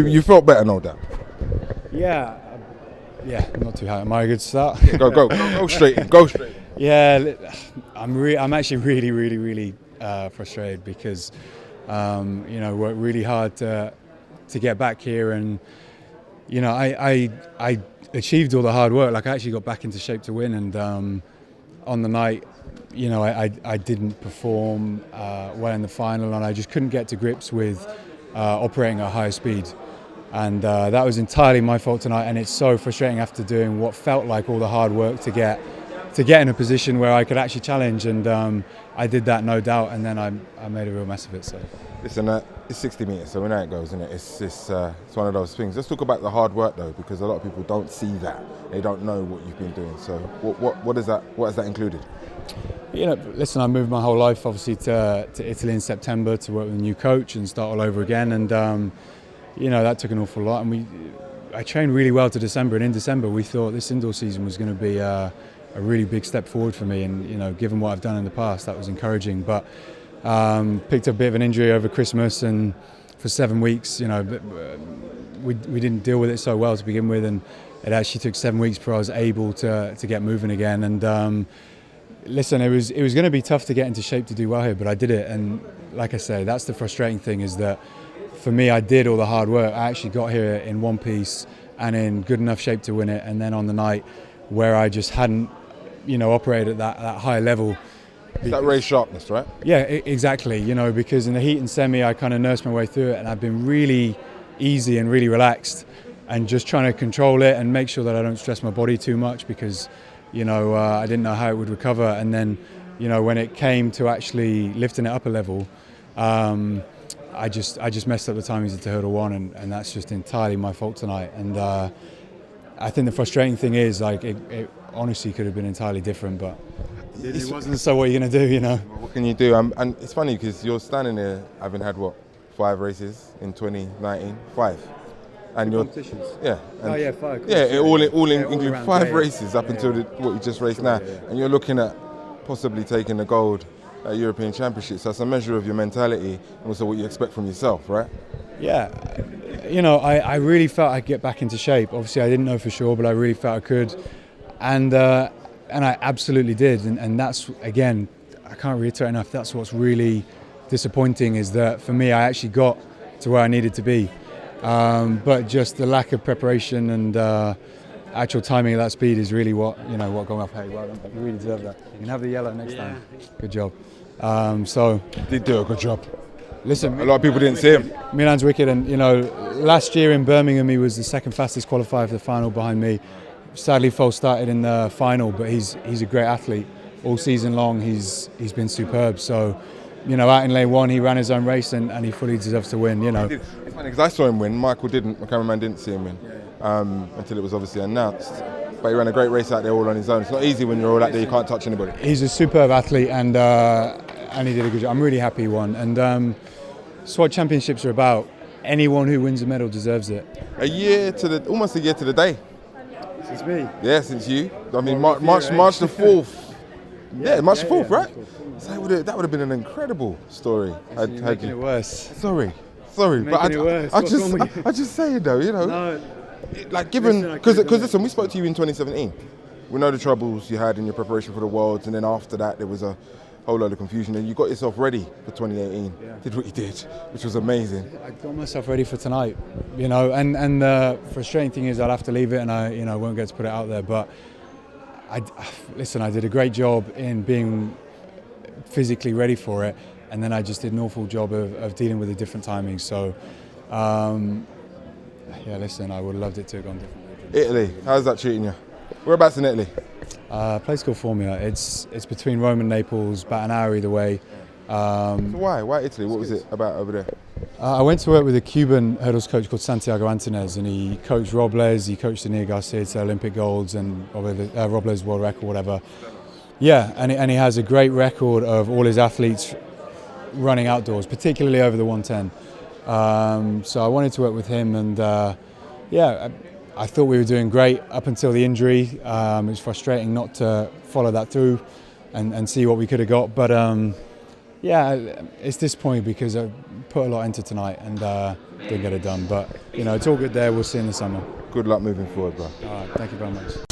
You felt better, no doubt. Yeah, not too high. Am I a good start? Go straight. Go straight. Yeah, I'm actually really frustrated because worked really hard to get back here, and I achieved all the hard work. Like, I actually got back into shape to win, and on the night, I didn't perform well in the final, and I just couldn't get to grips with operating at higher speed. And that was entirely my fault tonight, and it's so frustrating after doing what felt like all the hard work to get in a position where I could actually challenge, and I did that, no doubt, and then I made a real mess of it. So listen, it's 60 metres, so we know it goes, isn't it? It's one of those things. Let's talk about the hard work though, because a lot of people don't see that. They don't know what you've been doing. So what is that? What has that included? Listen, I moved my whole life obviously to Italy in September to work with a new coach and start all over again, and that took an awful lot. And I trained really well to December, and in December we thought this indoor season was going to be a really big step forward for me, and given what I've done in the past, that was encouraging. But picked up a bit of an injury over Christmas, and for 7 weeks, we didn't deal with it so well to begin with, and it actually took 7 weeks before I was able to get moving again. And listen, it was going to be tough to get into shape to do well here, but I did it. And like I say, that's the frustrating thing, is that for me, I did all the hard work. I actually got here in one piece and in good enough shape to win it, and then on the night where I just hadn't operated at that high level. It's that race sharpness, right? Yeah, exactly. Because in the heat and semi, I kind of nursed my way through it, and I've been really easy and really relaxed, and just trying to control it and make sure that I don't stress my body too much, because I didn't know how it would recover. And then when it came to actually lifting it up a level, I just messed up the timings into hurdle one, and that's just entirely my fault tonight. And I think the frustrating thing is, like, it honestly could have been entirely different, but it wasn't. So what are you going to do, What can you do? And it's funny because you're standing there having had 5 races in 2019, 5, and you're competitions. Yeah. And 5. Yeah, all including 5 races up until what you just raced now, and you're looking at possibly taking the gold at European Championships. So that's a measure of your mentality and also what you expect from yourself, right? Yeah, I really felt I'd get back into shape. Obviously, I didn't know for sure, but I really felt I could, and I absolutely did. And that's, again, I can't reiterate enough, that's what's really disappointing, is that for me, I actually got to where I needed to be, but just the lack of preparation and actual timing of that speed is really what got me off. Hey, well done. You really deserve that. You can have the yellow next time. Good job. So Did do a good job. Listen, a lot of people didn't see him. Milan's wicked, and last year in Birmingham he was the second fastest qualifier for the final behind me. Sadly, false started in the final, but he's a great athlete. All season long he's been superb. So out in lane 1 he ran his own race, and he fully deserves to win. It's funny because I saw him win. Michael didn't. My cameraman didn't see him win until it was obviously announced. But he ran a great race out there all on his own. It's not easy when you're all out there, you can't touch anybody. He's a superb athlete, and he did a good job. I'm really happy he won. And it's what championships are about. Anyone who wins a medal deserves it. Almost a year to the day. Since me? Yeah, since you. I mean, March the 4th. Yeah, March the 4th, right? So that would have been an incredible story. Making it worse. Sorry, but I just say it though, No. Like, given, because listen, we spoke to you in 2017. We know the troubles you had in your preparation for the Worlds, and then after that there was a whole load of confusion, and you got yourself ready for 2018. Yeah. Did what you did, which was amazing. I got myself ready for tonight, and the frustrating thing is I'll have to leave it, and I won't get to put it out there. But I did a great job in being physically ready for it, and then I just did an awful job of dealing with the different timings. So. I would have loved it to have gone differently. Italy, how's that treating you? Whereabouts in Italy? A place called Formula. It's between Rome and Naples, about an hour either way. So why Italy? What was it about over there? I went to work with a Cuban hurdles coach called Santiago Antunes, and he coached Robles, he coached Daniel Garcia to Olympic golds and Robles world record, whatever. Yeah, and he has a great record of all his athletes running outdoors, particularly over the 110. So I wanted to work with him, and I thought we were doing great up until the injury. It was frustrating not to follow that through and see what we could have got, but Yeah, it's disappointing because I put a lot into tonight and didn't get it done. But it's all good there. We'll see in the summer. Good luck moving forward, bro. All right, thank you very much.